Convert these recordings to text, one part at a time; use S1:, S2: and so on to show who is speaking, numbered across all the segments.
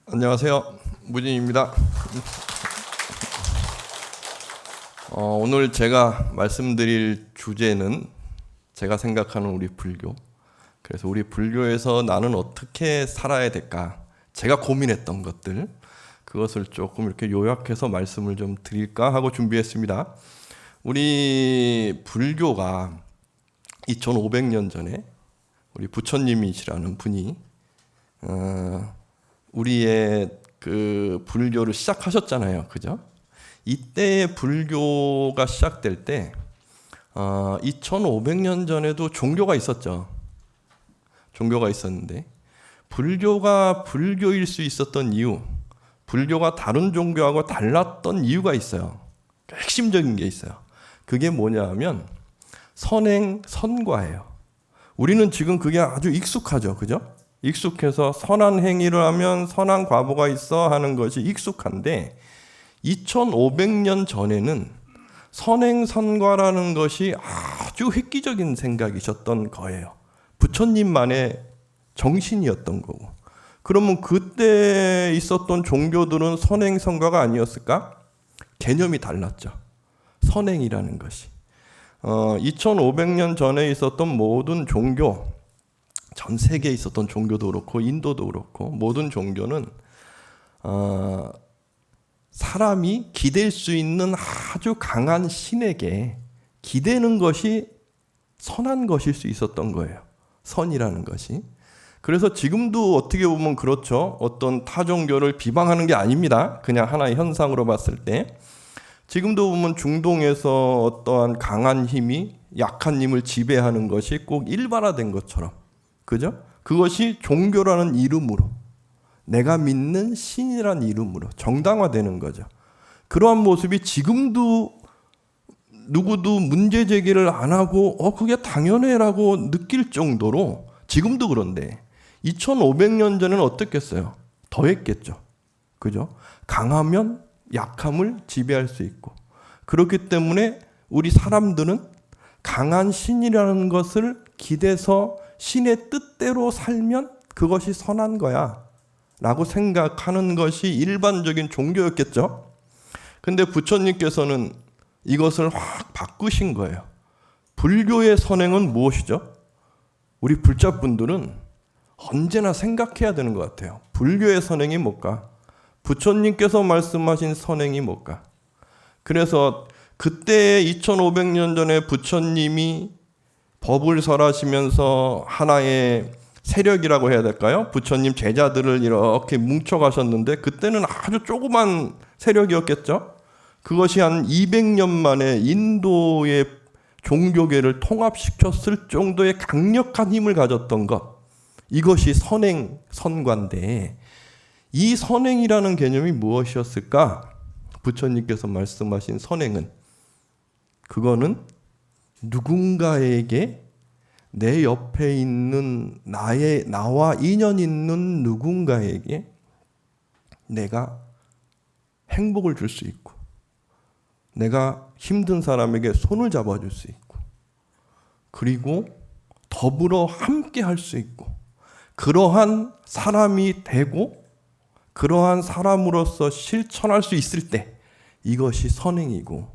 S1: 안녕하세요. 무진입니다. 오늘 제가 말씀드릴 주제는 제가 생각하는 우리 불교. 그래서 우리 불교에서 나는 어떻게 살아야 될까? 제가 고민했던 것들, 그것을 조금 이렇게 요약해서 말씀을 좀 드릴까 하고 준비했습니다. 우리 불교가 2500년 전에 우리 부처님이시라는 분이 우리의 그 불교를 시작하셨잖아요. 그죠? 이때의 불교가 시작될 때 2500년 전에도 종교가 있었죠. 종교가 있었는데 불교가 불교일 수 있었던 이유, 불교가 다른 종교하고 달랐던 이유가 있어요. 핵심적인 게 있어요. 그게 뭐냐 하면 선행, 선과예요. 우리는 지금 그게 아주 익숙하죠. 그죠? 익숙해서 선한 행위를 하면 선한 과보가 있어 하는 것이 익숙한데 2500년 전에는 선행선과라는 것이 아주 획기적인 생각이셨던 거예요. 부처님만의 정신이었던 거고. 그러면 그때 있었던 종교들은 선행선과가 아니었을까? 개념이 달랐죠. 선행이라는 것이. 2500년 전에 있었던 모든 종교, 전 세계에 있었던 종교도 그렇고 인도도 그렇고 모든 종교는 사람이 기댈 수 있는 아주 강한 신에게 기대는 것이 선한 것일 수 있었던 거예요. 선이라는 것이. 그래서 지금도 어떻게 보면 그렇죠. 어떤 타 종교를 비방하는 게 아닙니다. 그냥 하나의 현상으로 봤을 때. 지금도 보면 중동에서 어떠한 강한 힘이 약한 힘을 지배하는 것이 꼭 일반화된 것처럼, 그죠? 그것이 종교라는 이름으로, 내가 믿는 신이라는 이름으로 정당화되는 거죠. 그러한 모습이 지금도 누구도 문제 제기를 안 하고 그게 당연해라고 느낄 정도로 지금도 그런데 2500년 전에는 어떻겠어요? 더했겠죠. 그죠? 강하면 약함을 지배할 수 있고, 그렇기 때문에 우리 사람들은 강한 신이라는 것을 기대서 신의 뜻대로 살면 그것이 선한 거야 라고 생각하는 것이 일반적인 종교였겠죠. 근데 부처님께서는 이것을 확 바꾸신 거예요. 불교의 선행은 무엇이죠? 우리 불자분들은 언제나 생각해야 되는 것 같아요. 불교의 선행이 뭘까? 부처님께서 말씀하신 선행이 뭘까? 그래서 그때 2500년 전에 부처님이 법을 설하시면서 하나의 세력이라고 해야 될까요? 부처님 제자들을 이렇게 뭉쳐가셨는데 그때는 아주 조그만 세력이었겠죠? 그것이 한 200년 만에 인도의 종교계를 통합시켰을 정도의 강력한 힘을 가졌던 것, 이것이 선행, 선과인데 이 선행이라는 개념이 무엇이었을까? 부처님께서 말씀하신 선행은, 그거는 누군가에게 내 옆에 있는 나와 인연 있는 누군가에게 내가 행복을 줄 수 있고, 내가 힘든 사람에게 손을 잡아줄 수 있고, 그리고 더불어 함께 할 수 있고, 그러한 사람이 되고 그러한 사람으로서 실천할 수 있을 때 이것이 선행이고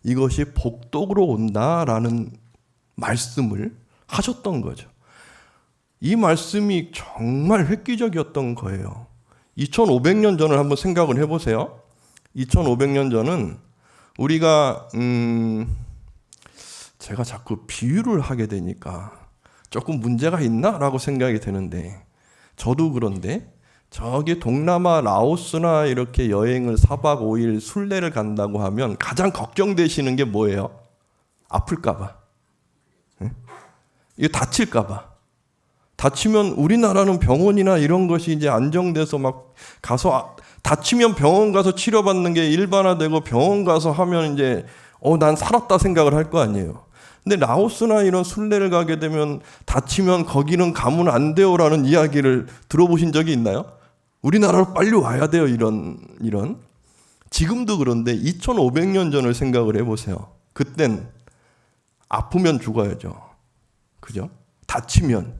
S1: 이것이 복덕으로 온다라는 말씀을 하셨던 거죠. 이 말씀이 정말 획기적이었던 거예요. 2500년 전을 한번 생각을 해보세요. 2500년 전은 우리가 제가 자꾸 비유를 하게 되니까 조금 문제가 있나? 라고 생각이 되는데, 저도 그런데 저기 동남아 라오스나 이렇게 여행을 4박 5일 순례를 간다고 하면 가장 걱정되시는 게 뭐예요? 아플까 봐. 이거 다칠까 봐. 다치면 우리나라는 병원이나 이런 것이 이제 안정돼서 막 가서 다치면 병원 가서 치료받는 게 일반화되고 병원 가서 하면 이제 난 살았다 생각을 할 거 아니에요. 근데 라오스나 이런 순례를 가게 되면 다치면 거기는 가면 안 돼요라는 이야기를 들어보신 적이 있나요? 우리나라로 빨리 와야 돼요. 이런. 지금도 그런데 2500년 전을 생각을 해보세요. 그땐 아프면 죽어야죠. 그죠? 다치면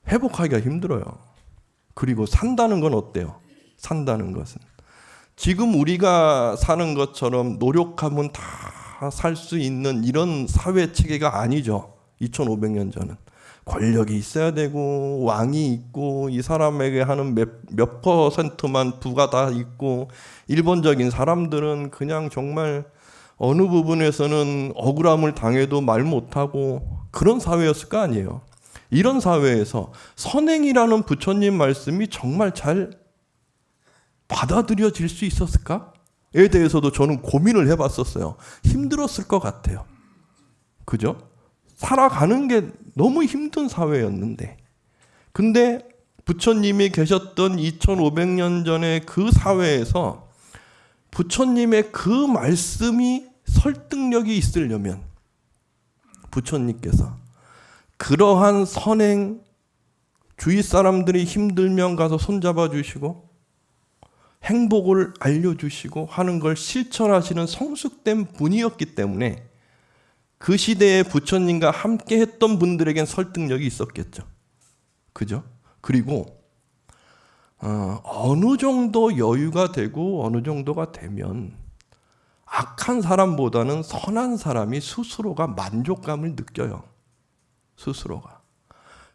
S1: 회복하기가 힘들어요. 그리고 산다는 건 어때요? 산다는 것은. 지금 우리가 사는 것처럼 노력하면 다 살 수 있는 이런 사회 체계가 아니죠. 2500년 전은. 권력이 있어야 되고 왕이 있고 이 사람에게 하는 몇 퍼센트만 부가 다 있고 일본적인 사람들은 그냥 정말 어느 부분에서는 억울함을 당해도 말 못하고 그런 사회였을 거 아니에요. 이런 사회에서 선행이라는 부처님 말씀이 정말 잘 받아들여질 수 있었을까에 대해서도 저는 고민을 해봤었어요. 힘들었을 것 같아요. 그죠? 살아가는 게 너무 힘든 사회였는데, 근데 부처님이 계셨던 2500년 전에 그 사회에서 부처님의 그 말씀이 설득력이 있으려면 부처님께서 그러한 선행, 주위 사람들이 힘들면 가서 손잡아 주시고 행복을 알려주시고 하는 걸 실천하시는 성숙된 분이었기 때문에 그 시대에 부처님과 함께 했던 분들에겐 설득력이 있었겠죠. 그죠? 그리고 어느 정도 여유가 되고 어느 정도가 되면 악한 사람보다는 선한 사람이 스스로가 만족감을 느껴요. 스스로가.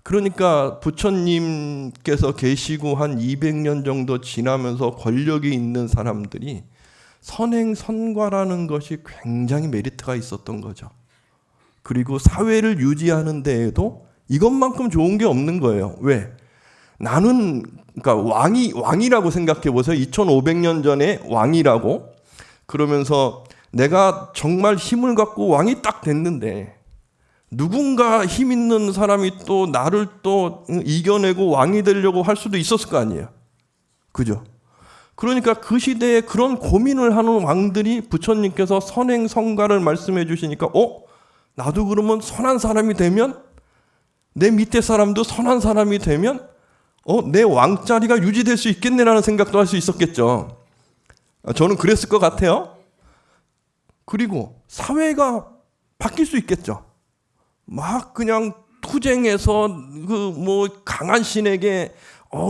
S1: 그러니까 부처님께서 계시고 한 200년 정도 지나면서 권력이 있는 사람들이 선행선과라는 것이 굉장히 메리트가 있었던 거죠. 그리고 사회를 유지하는 데에도 이것만큼 좋은 게 없는 거예요. 왜? 나는 그러니까 왕이라고 생각해 보세요. 2500년 전에 왕이라고. 그러면서 내가 정말 힘을 갖고 왕이 딱 됐는데 누군가 힘 있는 사람이 또 나를 또 이겨내고 왕이 되려고 할 수도 있었을 거 아니에요. 그죠? 그러니까 그 시대에 그런 고민을 하는 왕들이 부처님께서 선행선가를 말씀해 주시니까 나도 그러면 선한 사람이 되면 내 밑에 사람도 선한 사람이 되면 내 왕자리가 유지될 수 있겠네라는 생각도 할 수 있었겠죠. 저는 그랬을 것 같아요. 그리고 사회가 바뀔 수 있겠죠. 막 그냥 투쟁해서 강한 신에게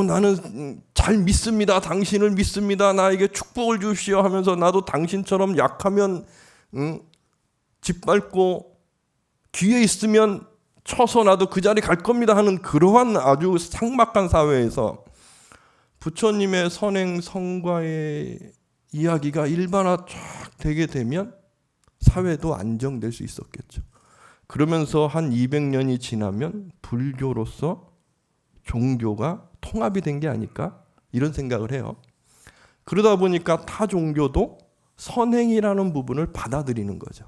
S1: 나는 잘 믿습니다. 당신을 믿습니다. 나에게 축복을 주시오 하면서 나도 당신처럼 약하면 짓밟고 기회 있으면 쳐서 나도 그 자리 갈 겁니다 하는 그러한 아주 삭막한 사회에서 부처님의 선행선과의 이야기가 일반화 쫙 되게 되면 사회도 안정될 수 있었겠죠. 그러면서 한 200년이 지나면 불교로서 종교가 통합이 된 게 아닐까 이런 생각을 해요. 그러다 보니까 타 종교도 선행이라는 부분을 받아들이는 거죠.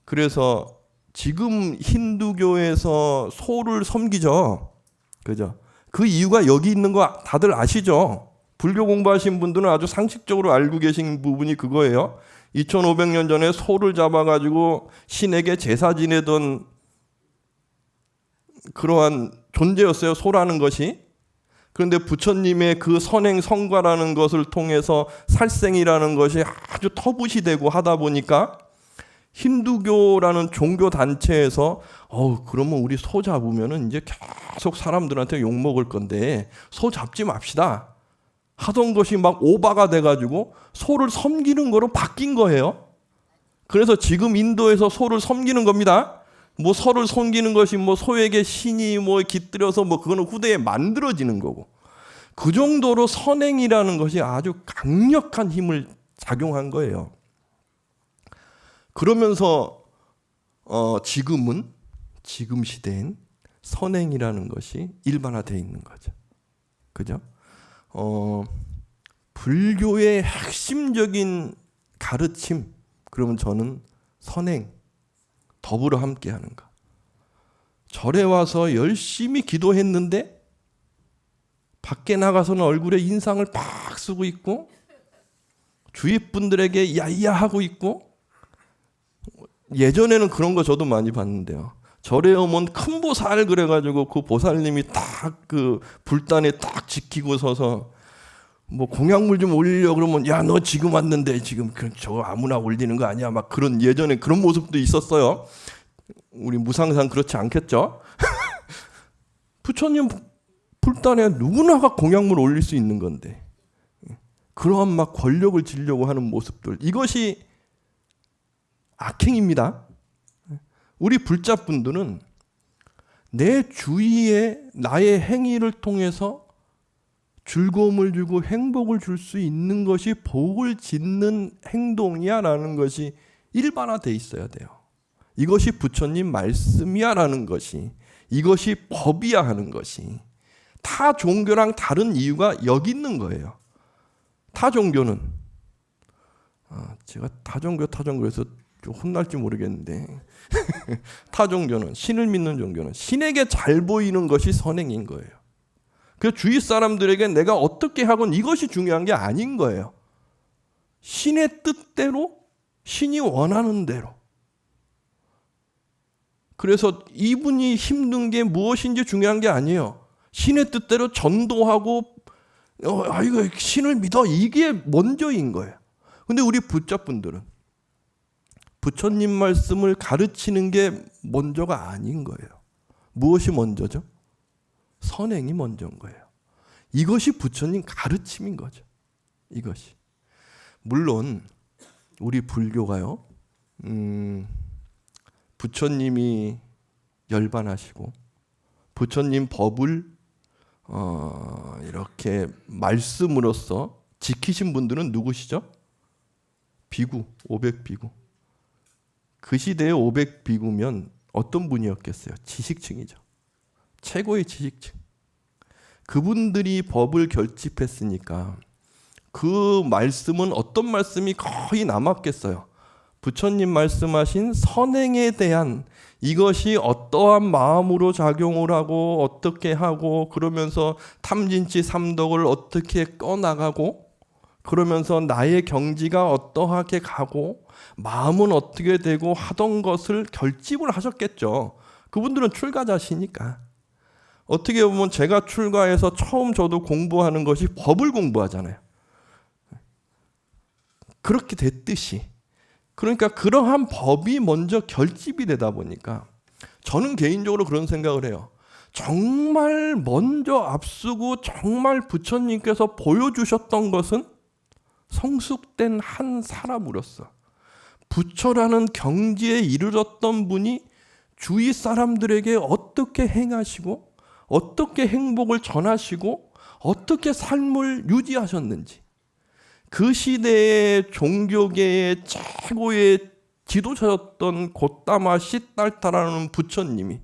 S1: 그래서 지금 힌두교에서 소를 섬기죠. 그죠? 그 이유가 여기 있는 거 다들 아시죠? 불교 공부하신 분들은 아주 상식적으로 알고 계신 부분이 그거예요. 2500년 전에 소를 잡아가지고 신에게 제사 지내던 그러한 존재였어요. 소라는 것이. 그런데 부처님의 그 선행선과라는 것을 통해서 살생이라는 것이 아주 터부시되고 하다 보니까 힌두교라는 종교 단체에서 그러면 우리 소 잡으면은 이제 계속 사람들한테 욕 먹을 건데 소 잡지 맙시다 하던 것이 막 오바가 돼가지고 소를 섬기는 거로 바뀐 거예요. 그래서 지금 인도에서 소를 섬기는 겁니다. 소를 섬기는 것이 소에게 신이 깃들여서 그거는 후대에 만들어지는 거고, 그 정도로 선행이라는 것이 아주 강력한 힘을 작용한 거예요. 그러면서 지금 시대엔 선행이라는 것이 일반화되어 있는 거죠. 그죠? 불교의 핵심적인 가르침, 그러면 저는 선행, 더불어 함께하는 것. 절에 와서 열심히 기도했는데 밖에 나가서는 얼굴에 인상을 팍 쓰고 있고 주위 분들에게 야야 하고 있고, 예전에는 그런 거 저도 많이 봤는데요. 절에 오면 큰 보살 그래가지고 그 보살님이 딱 그 불단에 딱 지키고 서서 공약물 좀 올리려 그러면 야 너 지금 왔는데 지금 저거 아무나 올리는 거 아니야 막 그런, 예전에 그런 모습도 있었어요. 우리 무상상 그렇지 않겠죠? 부처님 불단에 누구나가 공약물 올릴 수 있는 건데 그러한 막 권력을 쥐려고 하는 모습들, 이것이 악행입니다. 우리 불자분들은 내 주위에 나의 행위를 통해서 즐거움을 주고 행복을 줄 수 있는 것이 복을 짓는 행동이야 라는 것이 일반화되어 있어야 돼요. 이것이 부처님 말씀이야 라는 것이, 이것이 법이야 하는 것이, 타 종교랑 다른 이유가 여기 있는 거예요. 타 종교는 제가 타 종교에서 좀 혼날지 모르겠는데 타 종교는, 신을 믿는 종교는 신에게 잘 보이는 것이 선행인 거예요. 그 주위 사람들에게 내가 어떻게 하건 이것이 중요한 게 아닌 거예요. 신의 뜻대로, 신이 원하는 대로. 그래서 이분이 힘든 게 무엇인지 중요한 게 아니에요. 신의 뜻대로 전도하고 이거 신을 믿어, 이게 먼저인 거예요. 근데 우리 부자분들은 부처님 말씀을 가르치는 게 먼저가 아닌 거예요. 무엇이 먼저죠? 선행이 먼저인 거예요. 이것이 부처님 가르침인 거죠. 이것이. 물론 우리 불교가요, 부처님이 열반하시고 부처님 법을 이렇게 말씀으로써 지키신 분들은 누구시죠? 비구, 500비구. 그 시대의 500비구면 어떤 분이었겠어요? 지식층이죠. 최고의 지식층. 그분들이 법을 결집했으니까 그 말씀은 어떤 말씀이 거의 남았겠어요? 부처님 말씀하신 선행에 대한, 이것이 어떠한 마음으로 작용을 하고 어떻게 하고, 그러면서 탐진치 삼독을 어떻게 꺼나가고, 그러면서 나의 경지가 어떠하게 가고 마음은 어떻게 되고 하던 것을 결집을 하셨겠죠. 그분들은 출가자시니까. 어떻게 보면 제가 출가해서 처음 저도 공부하는 것이 법을 공부하잖아요. 그렇게 됐듯이. 그러니까 그러한 법이 먼저 결집이 되다 보니까 저는 개인적으로 그런 생각을 해요. 정말 먼저 앞서고 정말 부처님께서 보여주셨던 것은 성숙된 한 사람으로서 부처라는 경지에 이르렀던 분이 주위 사람들에게 어떻게 행하시고 어떻게 행복을 전하시고 어떻게 삶을 유지하셨는지, 그 시대의 종교계의 최고의 지도자였던 고따마 시달타라는 부처님이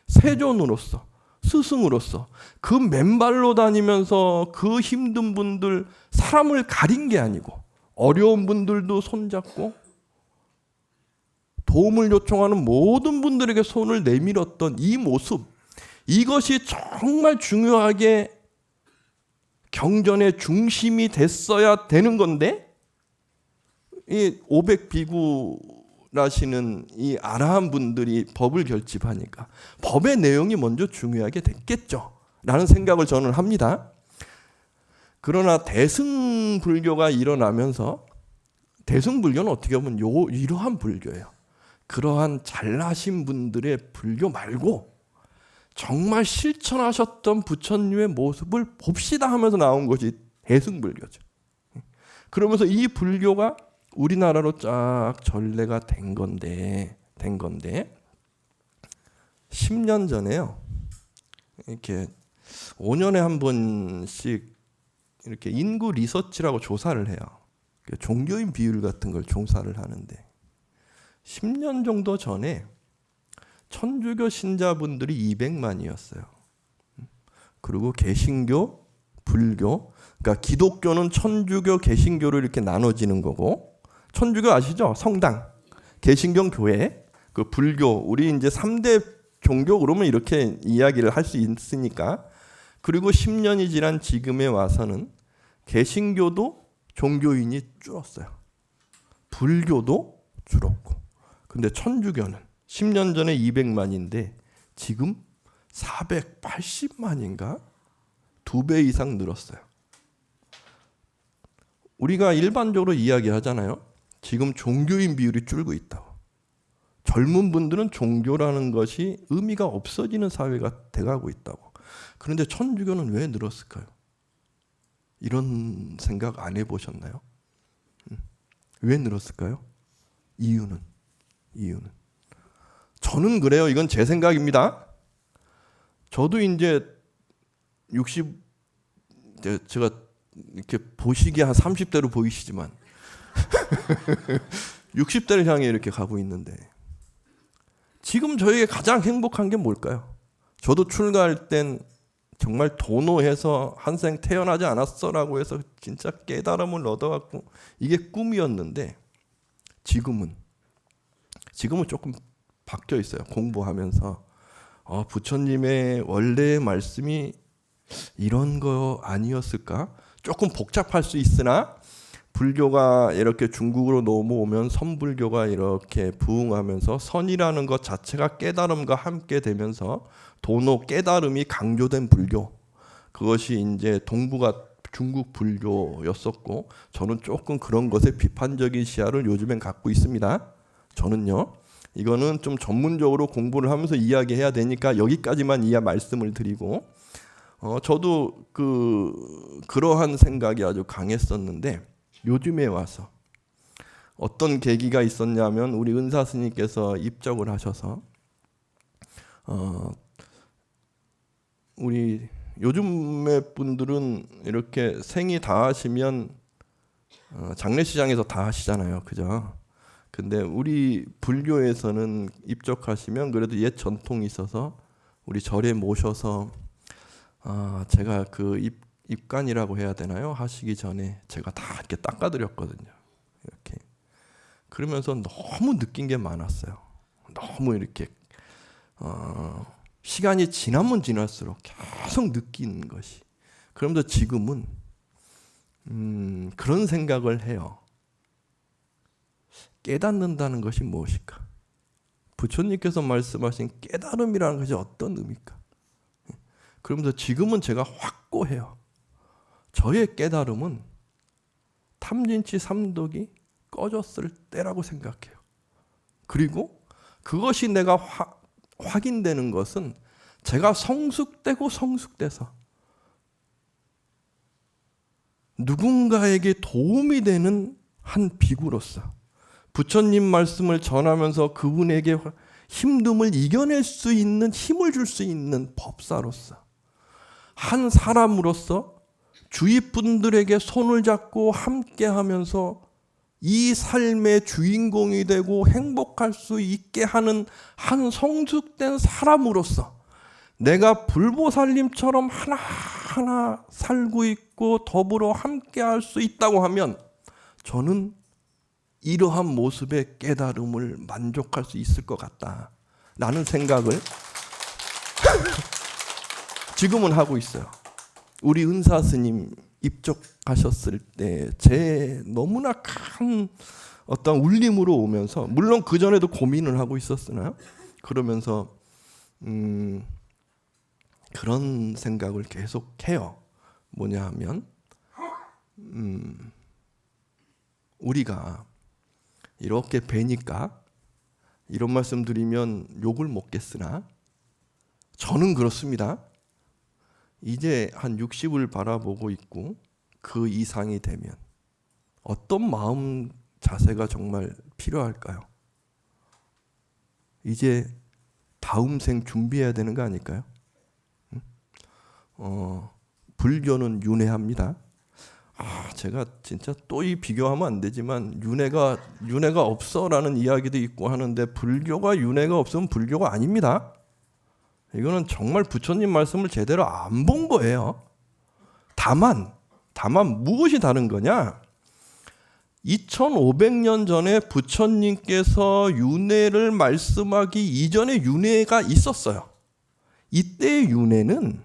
S1: 세존으로서, 스승으로서 그 맨발로 다니면서 그 힘든 분들, 사람을 가린 게 아니고 어려운 분들도 손잡고 도움을 요청하는 모든 분들에게 손을 내밀었던 이 모습, 이것이 정말 중요하게 경전의 중심이 됐어야 되는 건데, 이 500비구라시는 이 아라한 분들이 법을 결집하니까 법의 내용이 먼저 중요하게 됐겠죠 라는 생각을 저는 합니다. 그러나 대승불교가 일어나면서, 대승불교는 어떻게 보면 이러한 불교예요. 그러한 잘나신 분들의 불교 말고 정말 실천하셨던 부처님의 모습을 봅시다 하면서 나온 것이 대승불교죠. 그러면서 이 불교가 우리나라로 쫙 전래가 된 건데 10년 전에요. 이렇게 5년에 한 번씩 이렇게 인구 리서치라고 조사를 해요. 종교인 비율 같은 걸 조사를 하는데 10년 정도 전에 천주교 신자분들이 200만이었어요. 그리고 개신교, 불교, 그러니까 기독교는 천주교, 개신교로 이렇게 나눠지는 거고, 천주교 아시죠? 성당, 개신교 교회, 그 불교, 우리 이제 3대 종교 그러면 이렇게 이야기를 할 수 있으니까. 그리고 10년이 지난 지금에 와서는 개신교도 종교인이 줄었어요. 불교도 줄었고. 근데 천주교는 10년 전에 200만인데 지금 480만인가? 2배 이상 늘었어요. 우리가 일반적으로 이야기하잖아요. 지금 종교인 비율이 줄고 있다고. 젊은 분들은 종교라는 것이 의미가 없어지는 사회가 돼가고 있다고. 그런데 천주교는 왜 늘었을까요? 이런 생각 안 해보셨나요? 왜 늘었을까요? 이유는 저는 그래요. 이건 제 생각입니다. 저도 이제 60 제가 이렇게 보시기에 한 30대로 보이시지만 60대를 향해 이렇게 가고 있는데 지금 저에게 가장 행복한 게 뭘까요? 저도 출가할 땐 정말 도노해서 한생 태어나지 않았어라고 해서 진짜 깨달음을 얻어갖고 이게 꿈이었는데 지금은 조금 바뀌어 있어요. 공부하면서 부처님의 원래의 말씀이 이런 거 아니었을까? 조금 복잡할 수 있으나 불교가 이렇게 중국으로 넘어오면 선불교가 이렇게 부흥하면서 선이라는 것 자체가 깨달음과 함께 되면서 도노 깨달음이 강조된 불교, 그것이 이제 동부가 중국 불교였었고 저는 조금 그런 것에 비판적인 시야를 요즘엔 갖고 있습니다. 저는요. 이거는 좀 전문적으로 공부를 하면서 이야기해야 되니까 여기까지만 말씀을 드리고 저도 그러한 생각이 아주 강했었는데 요즘에 와서 어떤 계기가 있었냐면 우리 은사 스님께서 입적을 하셔서 우리 요즘의 분들은 이렇게 생이 다 하시면 장례시장에서 다 하시잖아요. 그죠? 근데 우리 불교에서는 입적하시면 그래도 옛 전통이 있어서 우리 절에 모셔서 제가 입관이라고 해야 되나요? 하시기 전에 제가 다 이렇게 닦아드렸거든요. 이렇게 그러면서 너무 느낀 게 많았어요. 너무 이렇게 시간이 지나면 지날수록 계속 느끼는 것이. 그러면서 지금은 그런 생각을 해요. 깨닫는다는 것이 무엇일까? 부처님께서 말씀하신 깨달음이라는 것이 어떤 의미일까? 그러면서 지금은 제가 확고해요. 저의 깨달음은 탐진치 삼독이 꺼졌을 때라고 생각해요. 그리고 그것이 내가 확인되는 것은 제가 성숙돼서 누군가에게 도움이 되는 한 비구로서 부처님 말씀을 전하면서 그분에게 힘듦을 이겨낼 수 있는 힘을 줄 수 있는 법사로서 한 사람으로서 주위 분들에게 손을 잡고 함께하면서 이 삶의 주인공이 되고 행복할 수 있게 하는 한 성숙된 사람으로서 내가 불보살님처럼 하나하나 살고 있고 더불어 함께할 수 있다고 하면 저는 이러한 모습의 깨달음을 만족할 수 있을 것 같다라는 생각을 지금은 하고 있어요. 우리 은사 스님 입적하셨을 때 제 너무나 큰 어떤 울림으로 오면서 물론 그 전에도 고민을 하고 있었으나 그러면서 그런 생각을 계속 해요. 뭐냐 하면 우리가 이렇게 뵈니까 이런 말씀 드리면 욕을 먹겠으나 저는 그렇습니다. 이제 한 60을 바라보고 있고 그 이상이 되면 어떤 마음 자세가 정말 필요할까요? 이제 다음 생 준비해야 되는 거 아닐까요? 불교는 윤회합니다. 제가 진짜 또 이 비교하면 안 되지만 윤회가 없어라는 이야기도 있고 하는데 불교가 윤회가 없으면 불교가 아닙니다. 이거는 정말 부처님 말씀을 제대로 안 본 거예요. 다만 무엇이 다른 거냐? 2500년 전에 부처님께서 윤회를 말씀하기 이전에 윤회가 있었어요. 이때의 윤회는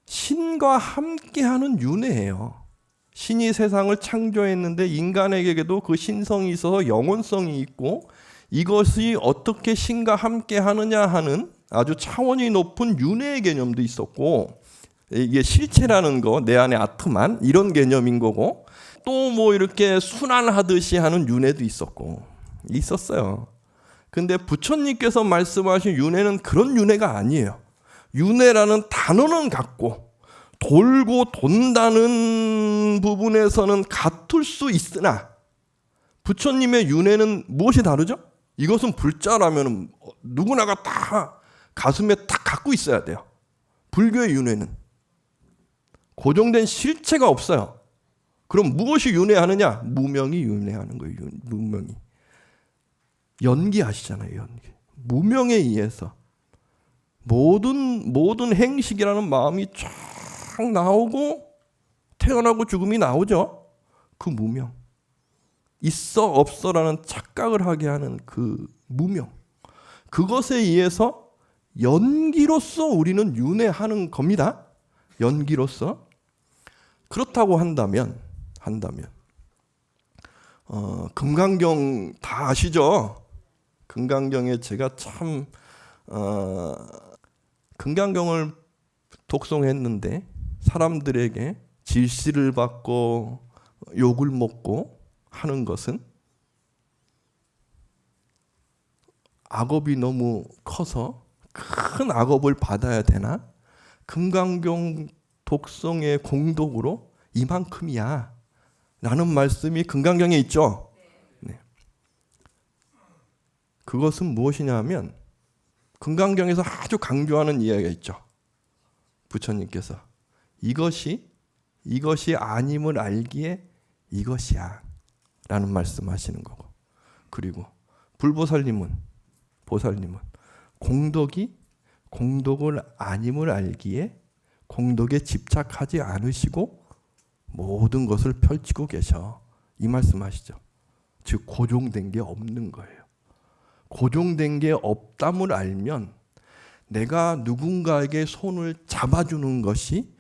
S1: 신과 함께하는 윤회예요. 신이 세상을 창조했는데 인간에게도 그 신성이 있어서 영혼성이 있고 이것이 어떻게 신과 함께 하느냐 하는 아주 차원이 높은 윤회의 개념도 있었고 이게 실체라는 거, 내 안에 아트만 이런 개념인 거고 또 뭐 이렇게 순환하듯이 하는 윤회도 있었어요. 근데 부처님께서 말씀하신 윤회는 그런 윤회가 아니에요. 윤회라는 단어는 같고 돌고 돈다는 부분에서는 같을 수 있으나 부처님의 윤회는 무엇이 다르죠? 이것은 불자라면 누구나가 다 가슴에 딱 갖고 있어야 돼요. 불교의 윤회는 고정된 실체가 없어요. 그럼 무엇이 윤회하느냐? 무명이 윤회하는 거예요. 무명이. 연기하시잖아요. 연기. 무명에 의해서 모든 행식이라는 마음이 쫙 나오고 태어나고 죽음이 나오죠. 그 무명. 있어 없어라는 착각을 하게 하는 그 무명. 그것에 의해서 연기로서 우리는 윤회하는 겁니다. 연기로서. 그렇다고 한다면 금강경 다 아시죠? 금강경에 제가 참 금강경을 독송했는데 사람들에게 질시를 받고 욕을 먹고 하는 것은 악업이 너무 커서 큰 악업을 받아야 되나? 금강경 독송의 공덕으로 이만큼이야 라는 말씀이 금강경에 있죠. 네. 그것은 무엇이냐 하면 금강경에서 아주 강조하는 이야기가 있죠. 부처님께서 이것이 아님을 알기에 이것이야 라는 말씀하시는 거고, 그리고 보살님은 공덕을 아님을 알기에 공덕에 집착하지 않으시고 모든 것을 펼치고 계셔 이 말씀하시죠. 즉 고정된 게 없는 거예요. 고정된 게 없담을 알면 내가 누군가에게 손을 잡아주는 것이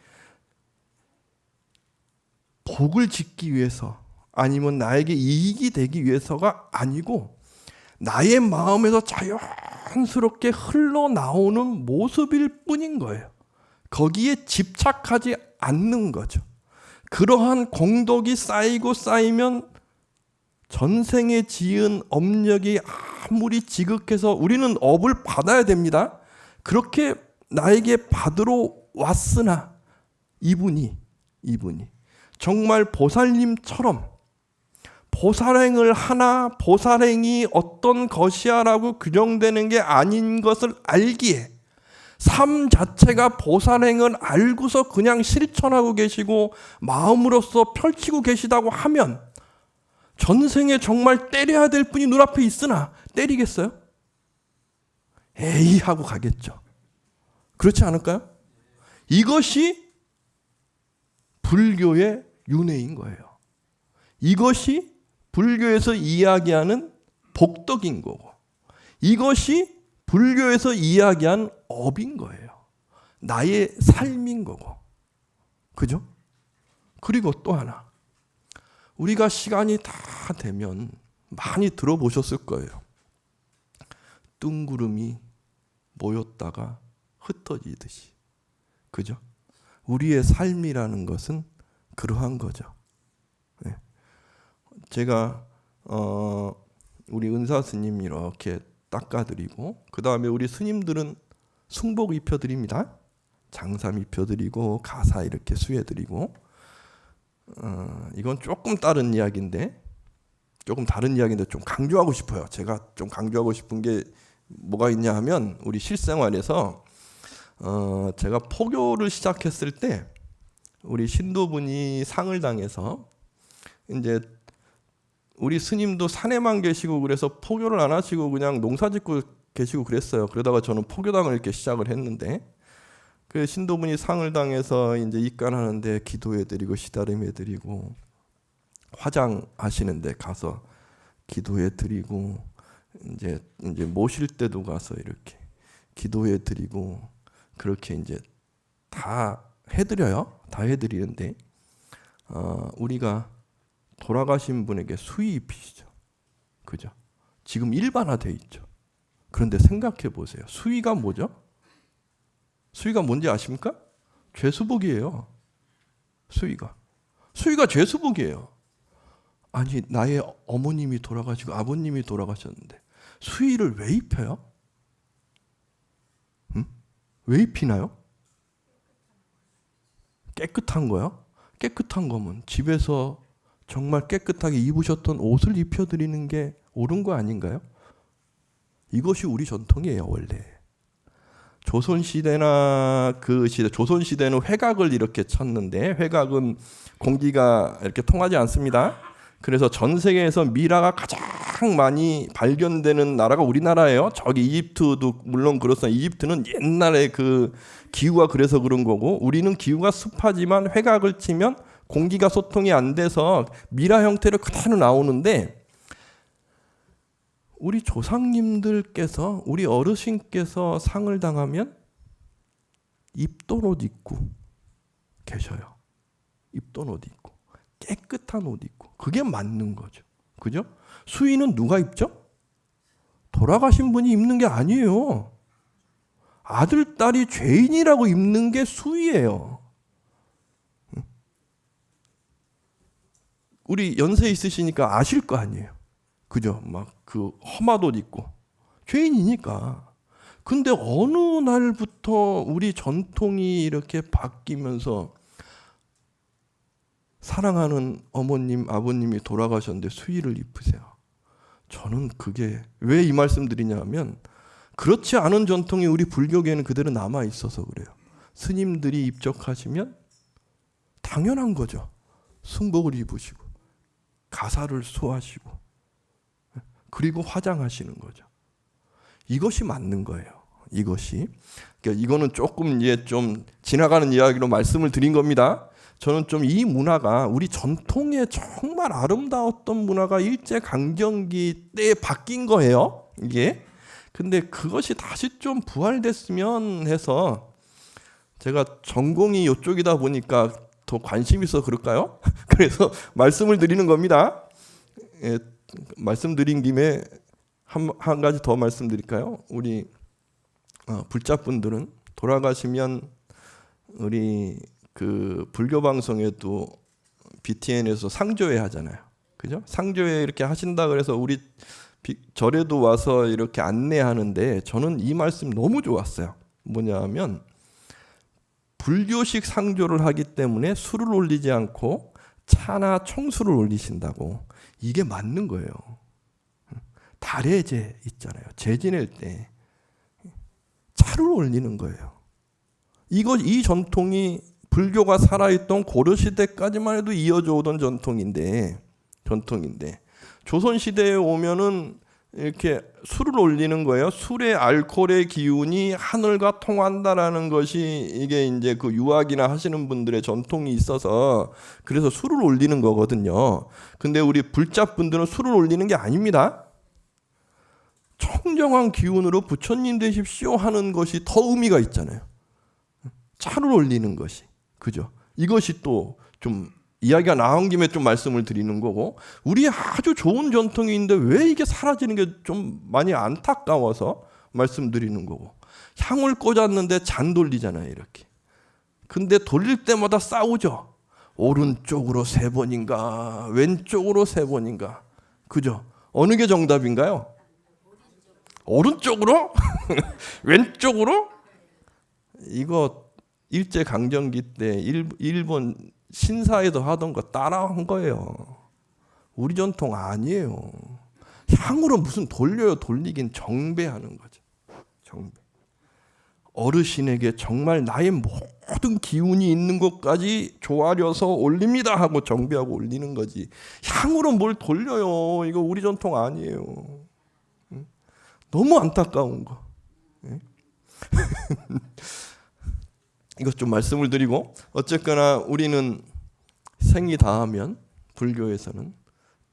S1: 복을 짓기 위해서 아니면 나에게 이익이 되기 위해서가 아니고 나의 마음에서 자연스럽게 흘러나오는 모습일 뿐인 거예요. 거기에 집착하지 않는 거죠. 그러한 공덕이 쌓이고 쌓이면 전생에 지은 업력이 아무리 지극해서 우리는 업을 받아야 됩니다. 그렇게 나에게 받으러 왔으나 이분이 정말 보살님처럼 보살행을 하나 보살행이 어떤 것이야라고 규정되는 게 아닌 것을 알기에 삶 자체가 보살행을 알고서 그냥 실천하고 계시고 마음으로서 펼치고 계시다고 하면 전생에 정말 때려야 될 분이 눈앞에 있으나 때리겠어요? 에이 하고 가겠죠. 그렇지 않을까요? 이것이 불교의 윤회인 거예요. 이것이 불교에서 이야기하는 복덕인 거고, 이것이 불교에서 이야기한 업인 거예요. 나의 삶인 거고. 그죠? 그리고 또 하나. 우리가 시간이 다 되면 많이 들어보셨을 거예요. 뜬구름이 모였다가 흩어지듯이. 그죠? 우리의 삶이라는 것은 그러한 거죠. 네. 제가 우리 은사 스님 이렇게 닦아드리고 그 다음에 우리 스님들은 숭복 입혀드립니다. 장삼 입혀드리고 가사 이렇게 수해드리고 이건 조금 다른 이야기인데 좀 강조하고 싶어요. 제가 좀 강조하고 싶은 게 뭐가 있냐 하면 우리 실생활에서 제가 포교를 시작했을 때 우리 신도분이 상을 당해서 이제 우리 스님도 산에만 계시고 그래서 포교를 안 하시고 그냥 농사 짓고 계시고 그랬어요. 그러다가 저는 포교당을 이렇게 시작을 했는데 그 신도분이 상을 당해서 이제 입간하는데 기도해드리고 시다름해드리고 화장하시는데 가서 기도해드리고 이제 모실 때도 가서 이렇게 기도해드리고 그렇게 이제 다 해드려요. 다 해드리는데 우리가 돌아가신 분에게 수의 입히시죠. 그죠? 지금 일반화되어 있죠. 그런데 생각해 보세요. 수의가 뭐죠? 수의가 뭔지 아십니까? 죄수복이에요. 수의가 죄수복이에요. 아니 나의 어머님이 돌아가시고 아버님이 돌아가셨는데 수의를 왜 입혀요? 왜 입히나요? 깨끗한 거요? 깨끗한 거면 집에서 정말 깨끗하게 입으셨던 옷을 입혀드리는 게 옳은 거 아닌가요? 이것이 우리 전통이에요, 원래. 조선시대나 그 시대, 조선시대는 회각을 이렇게 쳤는데, 회각은 공기가 이렇게 통하지 않습니다. 그래서 전 세계에서 미라가 가장 많이 발견되는 나라가 우리나라예요. 저기 이집트도 물론 그렇습니다. 이집트는 옛날에 그 기후가 그래서 그런 거고, 우리는 기후가 습하지만 회각을 치면 공기가 소통이 안 돼서 미라 형태로 그대로 나오는데, 우리 조상님들께서, 우리 어르신께서 상을 당하면 입던 옷 입고 계셔요. 입던 옷 입고 깨끗한 옷 입고, 그게 맞는 거죠. 그죠? 수의는 누가 입죠? 돌아가신 분이 입는 게 아니에요. 아들, 딸이 죄인이라고 입는 게 수의예요. 우리 연세 있으시니까 아실 거 아니에요. 그죠? 막 그 험한 옷 입고 죄인이니까. 근데 어느 날부터 우리 전통이 이렇게 바뀌면서 사랑하는 어머님, 아버님이 돌아가셨는데 수의를 입으세요. 저는 그게 왜 이 말씀 드리냐면, 그렇지 않은 전통이 우리 불교계에는 그대로 남아 있어서 그래요. 스님들이 입적하시면 당연한 거죠. 승복을 입으시고 가사를 수하시고 그리고 화장하시는 거죠. 이것이 맞는 거예요. 이것이. 그러니까 이거는 조금 이제 좀 지나가는 이야기로 말씀을 드린 겁니다. 저는 좀 이 문화가, 우리 전통에 정말 아름다웠던 문화가 일제 강점기 때에 바뀐 거예요. 이게. 근데 그것이 다시 좀 부활됐으면 해서, 제가 전공이 이쪽이다 보니까 더 관심이 있어서 그럴까요? 그래서 말씀을 드리는 겁니다. 예, 말씀드린 김에 한 가지 더 말씀드릴까요? 우리 불자분들은 돌아가시면 우리 그 불교 방송에도 BTN에서 상조회 하잖아요. 그죠? 상조회 이렇게 하신다 그래서 우리 절에도 와서 이렇게 안내하는데, 저는 이 말씀 너무 좋았어요. 뭐냐면, 불교식 상조를 하기 때문에 술을 올리지 않고 차나 청수를 올리신다고. 이게 맞는 거예요. 달해제 있잖아요. 제 지낼 때 차를 올리는 거예요. 이 전통이 불교가 살아있던 고려시대까지만 해도 이어져 오던 전통인데 조선시대에 오면은 이렇게 술을 올리는 거예요. 술의 알코올의 기운이 하늘과 통한다라는 것이, 이게 이제 그 유학이나 하시는 분들의 전통이 있어서 그래서 술을 올리는 거거든요. 근데 우리 불자분들은 술을 올리는 게 아닙니다. 청정한 기운으로 부처님 되십시오 하는 것이 더 의미가 있잖아요. 차를 올리는 것이. 그죠? 이것이 또 좀 이야기가 나온 김에 좀 말씀을 드리는 거고, 우리 아주 좋은 전통이 있는데 왜 이게 사라지는 게 좀 많이 안타까워서 말씀드리는 거고, 향을 꽂았는데 잔 돌리잖아요, 이렇게. 근데 돌릴 때마다 싸우죠. 오른쪽으로 3번인가 왼쪽으로 3번인가. 그죠? 어느 게 정답인가요? 오른쪽으로? 왼쪽으로? 이거 일제 강점기 때 일본 신사에도 하던 거 따라한 거예요. 우리 전통 아니에요. 향으로 무슨 돌려요. 돌리긴 정배하는 거죠. 정배. 어르신에게 정말 나의 모든 기운이 있는 것까지 조아려서 올립니다 하고 정배하고 올리는 거지. 향으로 뭘 돌려요. 이거 우리 전통 아니에요. 너무 안타까운 거. 이것 좀 말씀을 드리고, 어쨌거나 우리는 생이 닿으면 불교에서는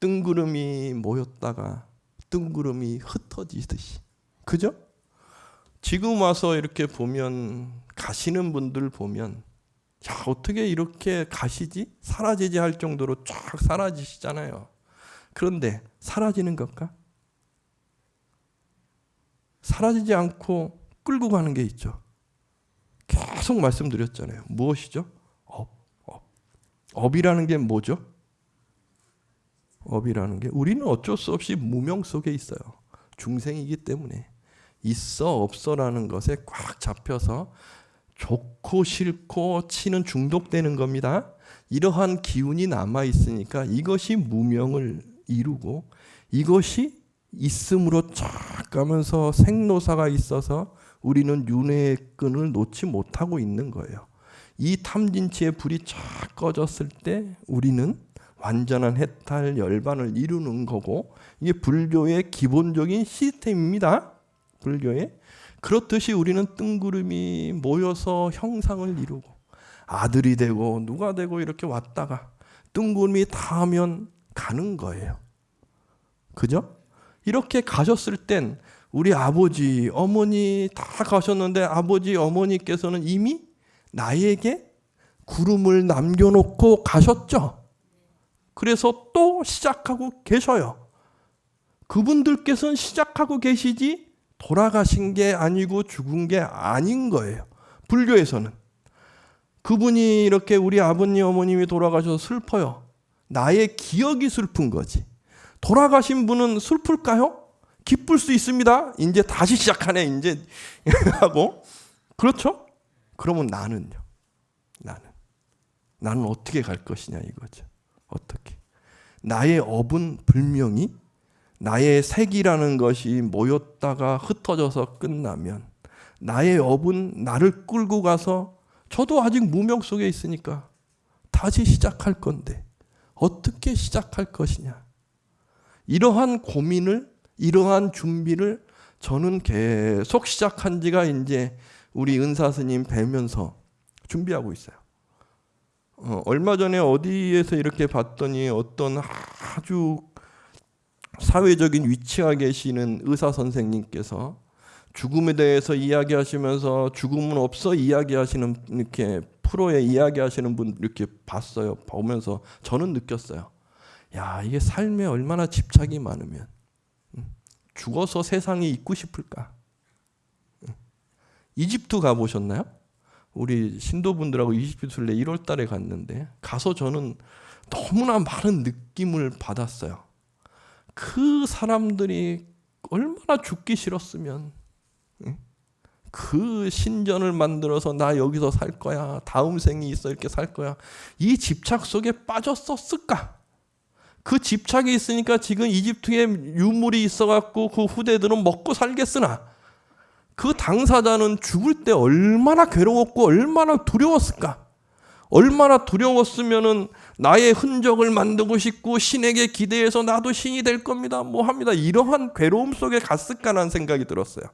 S1: 뜬구름이 모였다가 뜬구름이 흩어지듯이, 그죠? 지금 와서 이렇게 보면, 가시는 분들 보면, 야, 어떻게 이렇게 가시지? 사라지지 할 정도로 쫙 사라지시잖아요. 그런데 사라지는 것과 사라지지 않고 끌고 가는 게 있죠. 계속 말씀드렸잖아요. 무엇이죠? 업이라는 게 뭐죠? 업이라는 게, 우리는 어쩔 수 없이 무명 속에 있어요. 중생이기 때문에 있어 없어라는 것에 꽉 잡혀서 좋고 싫고 치는 중독되는 겁니다. 이러한 기운이 남아있으니까 이것이 무명을 이루고 이것이 있음으로 쫙 가면서 생로사가 있어서 우리는 윤회의 끈을 놓지 못하고 있는 거예요. 이 탐진치의 불이 쫙 꺼졌을 때 우리는 완전한 해탈 열반을 이루는 거고, 이게 불교의 기본적인 시스템입니다. 불교에. 그렇듯이 우리는 뜬구름이 모여서 형상을 이루고 아들이 되고 누가 되고 이렇게 왔다가 뜬구름이 닿으면 가는 거예요. 그죠? 이렇게 가셨을 땐 우리 아버지, 어머니 다 가셨는데 아버지, 어머니께서는 이미 나에게 구름을 남겨놓고 가셨죠. 그래서 또 시작하고 계셔요. 그분들께서는 시작하고 계시지 돌아가신 게 아니고 죽은 게 아닌 거예요. 불교에서는. 그분이 이렇게 우리 아버님, 어머님이 돌아가셔서 슬퍼요. 나의 기억이 슬픈 거지. 돌아가신 분은 슬플까요? 기쁠 수 있습니다. 이제 다시 시작하네. 이제 하고. 그렇죠? 그러면 나는요. 나는 어떻게 갈 것이냐 이거죠. 어떻게? 나의 업은 분명히 나의 색이라는 것이 모였다가 흩어져서 끝나면 나의 업은 나를 끌고 가서 저도 아직 무명 속에 있으니까 다시 시작할 건데 어떻게 시작할 것이냐. 이러한 고민을, 이러한 준비를 저는 계속 시작한 지가 이제 우리 은사 스님 뵈면서 준비하고 있어요. 얼마 전에 어디에서 이렇게 봤더니 어떤 아주 사회적인 위치에 계시는 의사 선생님께서 죽음에 대해서 이야기하시면서 죽음은 없어 이야기하시는 이렇게 프로에 이야기하시는 분 이렇게 봤어요. 보면서 저는 느꼈어요. 야, 이게 삶에 얼마나 집착이 많으면 죽어서 세상에 있고 싶을까? 이집트 가보셨나요? 우리 신도분들하고 이집트 순례 1월 달에 갔는데 가서 저는 너무나 많은 느낌을 받았어요. 그 사람들이 얼마나 죽기 싫었으면 그 신전을 만들어서 나 여기서 살 거야. 다음 생이 있어 이렇게 살 거야. 이 집착 속에 빠졌었을까? 그 집착이 있으니까 지금 이집트에 유물이 있어갖고 그 후대들은 먹고 살겠으나 그 당사자는 죽을 때 얼마나 괴로웠고 얼마나 두려웠을까? 얼마나 두려웠으면은 나의 흔적을 만들고 싶고 신에게 기대해서 나도 신이 될 겁니다. 뭐 합니다. 이러한 괴로움 속에 갔을까라는 생각이 들었어요.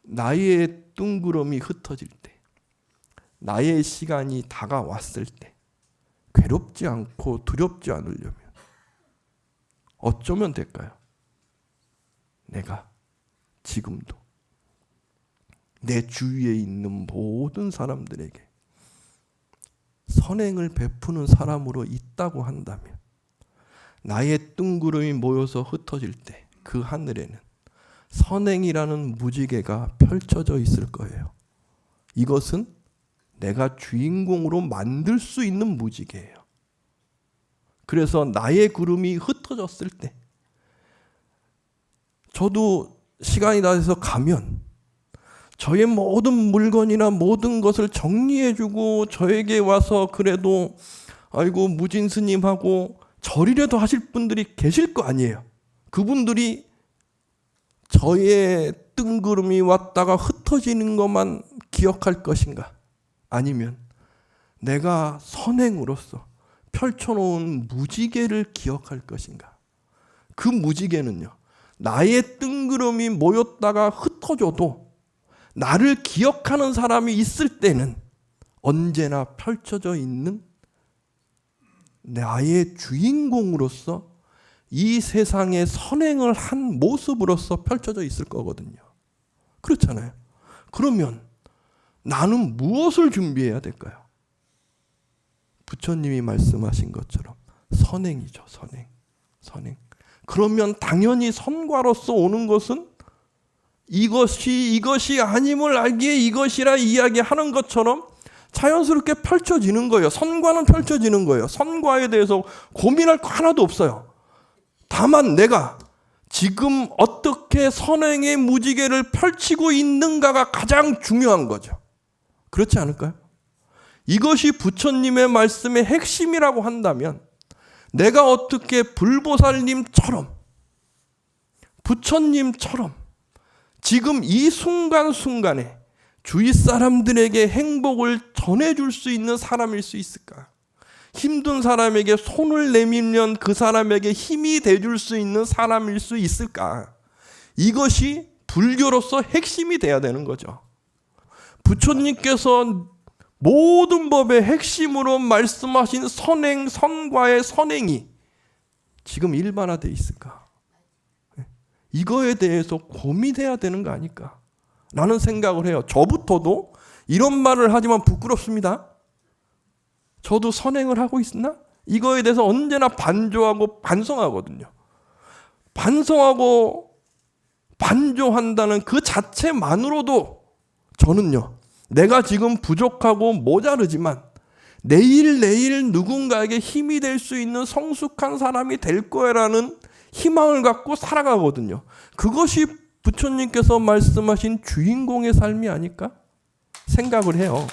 S1: 나의 뜬구름이 흩어질 때, 나의 시간이 다가왔을 때 괴롭지 않고 두렵지 않으려면 어쩌면 될까요? 내가 지금도 내 주위에 있는 모든 사람들에게 선행을 베푸는 사람으로 있다고 한다면 나의 뜬구름이 모여서 흩어질 때 그 하늘에는 선행이라는 무지개가 펼쳐져 있을 거예요. 이것은 내가 주인공으로 만들 수 있는 무지개예요. 그래서 나의 구름이 흩어졌을 때 저도 시간이 다 돼서 가면 저의 모든 물건이나 모든 것을 정리해주고 저에게 와서 그래도 아이고 무진 스님하고 절이라도 하실 분들이 계실 거 아니에요. 그분들이 저의 뜬구름이 왔다가 흩어지는 것만 기억할 것인가? 아니면 내가 선행으로서 펼쳐놓은 무지개를 기억할 것인가? 그 무지개는요. 나의 뜬구름이 모였다가 흩어져도 나를 기억하는 사람이 있을 때는 언제나 펼쳐져 있는 나의 주인공으로서 이 세상에 선행을 한 모습으로서 펼쳐져 있을 거거든요. 그렇잖아요. 그러면 나는 무엇을 준비해야 될까요? 부처님이 말씀하신 것처럼 선행이죠. 선행. 그러면 당연히 선과로서 오는 것은 이것이 아님을 알기에 이것이라 이야기하는 것처럼 자연스럽게 펼쳐지는 거예요. 선과는 펼쳐지는 거예요. 선과에 대해서 고민할 거 하나도 없어요. 다만 내가 지금 어떻게 어떻게 선행의 무지개를 펼치고 있는가가 가장 중요한 거죠. 그렇지 않을까요? 이것이 부처님의 말씀의 핵심이라고 한다면 내가 어떻게 불보살님처럼 부처님처럼 지금 이 순간순간에 주위 사람들에게 행복을 전해줄 수 있는 사람일 수 있을까? 힘든 사람에게 손을 내밀면 그 사람에게 힘이 돼줄 수 있는 사람일 수 있을까? 이것이 불교로서 핵심이 돼야 되는 거죠. 부처님께서 모든 법의 핵심으로 말씀하신 선행, 선과의 선행이 지금 일반화되어 있을까? 이거에 대해서 고민해야 되는 거 아닐까? 라는 생각을 해요. 저부터도 이런 말을 하지만 부끄럽습니다. 저도 선행을 하고 있나? 이거에 대해서 언제나 반조하고 반성하거든요. 반성하고 반조한다는 그 자체만으로도 저는요, 내가 지금 부족하고 모자르지만 내일 누군가에게 힘이 될 수 있는 성숙한 사람이 될 거라는 희망을 갖고 살아가거든요. 그것이 부처님께서 말씀하신 주인공의 삶이 아닐까 생각을 해요.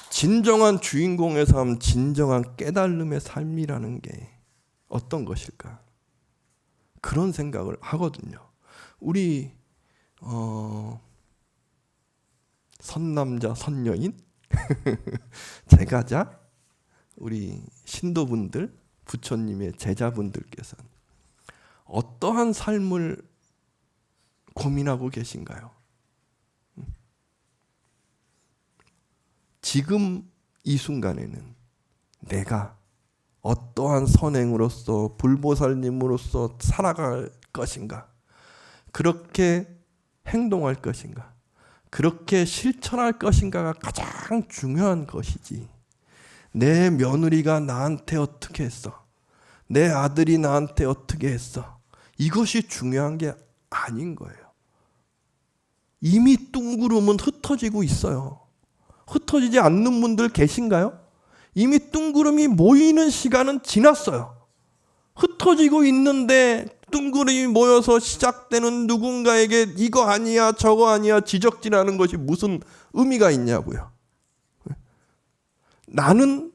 S1: 진정한 주인공의 삶, 진정한 깨달음의 삶이라는 게 어떤 것일까? 그런 생각을 하거든요. 우리 선남자, 선녀인, 제가자, 우리 신도분들, 부처님의 제자분들께서는 어떠한 삶을 고민하고 계신가요? 지금 이 순간에는 내가 어떠한 선행으로서 불보살님으로서 살아갈 것인가? 그렇게 행동할 것인가? 그렇게 실천할 것인가가 가장 중요한 것이지. 내 며느리가 나한테 어떻게 했어? 내 아들이 나한테 어떻게 했어? 이것이 중요한 게 아닌 거예요. 이미 뚱구름은 흩어지고 있어요. 흩어지지 않는 분들 계신가요? 이미 뚱구름이 모이는 시간은 지났어요. 흩어지고 있는데 뚱구름이 모여서 시작되는 누군가에게 이거 아니야 저거 아니야 지적질하는 것이 무슨 의미가 있냐고요. 나는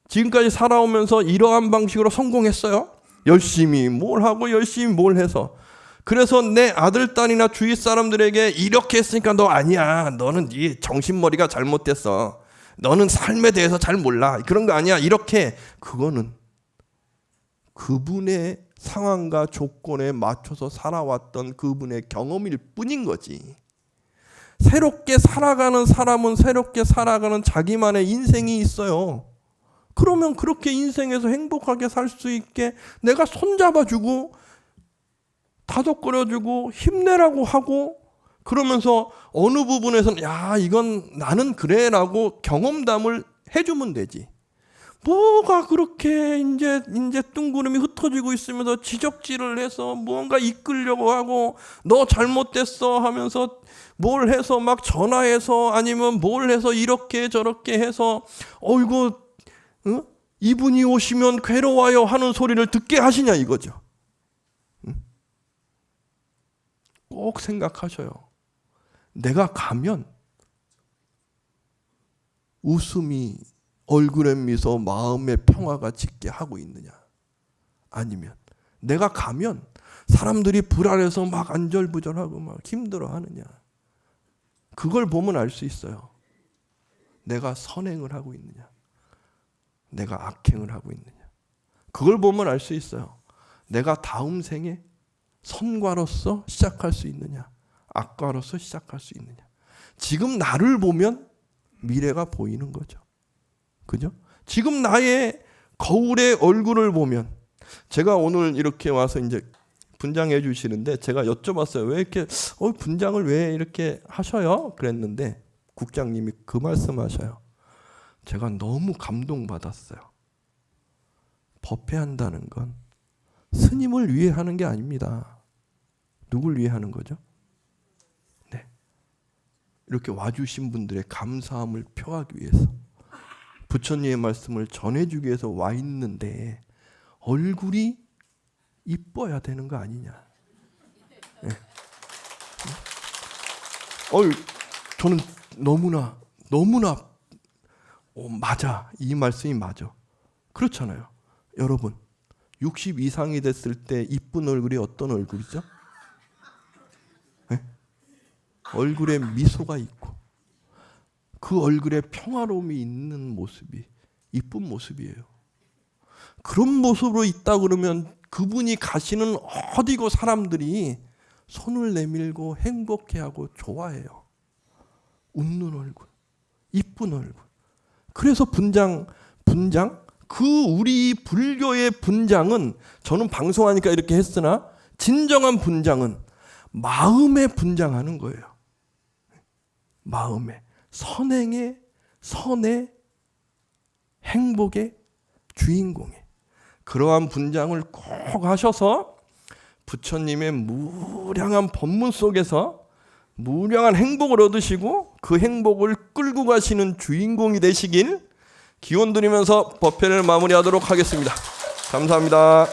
S1: 지금까지 살아오면서 이러한 방식으로 성공했어요. 열심히 뭘 하고 열심히 뭘 해서. 그래서 내 아들, 딸이나 주위 사람들에게 이렇게 했으니까 너 아니야. 너는 네 정신머리가 잘못됐어. 너는 삶에 대해서 잘 몰라. 그런 거 아니야. 이렇게. 그거는 그분의 상황과 조건에 맞춰서 살아왔던 그분의 경험일 뿐인 거지. 새롭게 살아가는 사람은 새롭게 살아가는 자기만의 인생이 있어요. 그러면 그렇게 인생에서 행복하게 살 수 있게 내가 손잡아주고 다독거려주고 힘내라고 하고 그러면서 어느 부분에서는 야 이건 나는 그래 라고 경험담을 해주면 되지. 뭐가 그렇게 이제 뚱구름이 흩어지고 있으면서 지적질을 해서 뭔가 이끌려고 하고 너 잘못됐어 하면서 뭘 해서 막 전화해서 아니면 뭘 해서 이렇게 저렇게 해서 이거 이분이 오시면 괴로워요 하는 소리를 듣게 하시냐 이거죠. 꼭 생각하셔요. 내가 가면 웃음이 얼굴에 미소 마음의 평화가 짙게 하고 있느냐, 아니면 내가 가면 사람들이 불안해서 막 안절부절하고 막 힘들어하느냐. 그걸 보면 알 수 있어요. 내가 선행을 하고 있느냐, 내가 악행을 하고 있느냐. 그걸 보면 알 수 있어요. 내가 다음 생에 선과로서 시작할 수 있느냐, 악과로서 시작할 수 있느냐. 지금 나를 보면 미래가 보이는 거죠. 그죠? 지금 나의 거울의 얼굴을 보면, 제가 오늘 이렇게 와서 이제 분장해 주시는데 제가 여쭤봤어요. 왜 이렇게 분장을 왜 이렇게 하셔요? 그랬는데 국장님이 그 말씀하셔요. 제가 너무 감동받았어요. 법회한다는 건 스님을 위해 하는 게 아닙니다. 누굴 위해 하는 거죠? 네. 이렇게 와주신 분들의 감사함을 표하기 위해서, 부처님의 말씀을 전해주기 위해서 와 있는데 얼굴이 이뻐야 되는 거 아니냐. 네. 저는 너무나 맞아. 이 말씀이 맞아. 그렇잖아요. 여러분 60 이상이 됐을 때 이쁜 얼굴이 어떤 얼굴이죠? 네? 얼굴에 미소가 있고 그 얼굴에 평화로움이 있는 모습이 이쁜 모습이에요. 그런 모습으로 있다 그러면 그분이 가시는 어디고 사람들이 손을 내밀고 행복해하고 좋아해요. 웃는 얼굴, 이쁜 얼굴. 그래서 분장 그 우리 불교의 분장은 저는 방송하니까 이렇게 했으나 진정한 분장은 마음에 분장하는 거예요. 마음에 선행의 선의 행복의 주인공에 그러한 분장을 꼭 하셔서 부처님의 무량한 법문 속에서 무량한 행복을 얻으시고 그 행복을 끌고 가시는 주인공이 되시길 기원 드리면서 법회를 마무리하도록 하겠습니다. 감사합니다.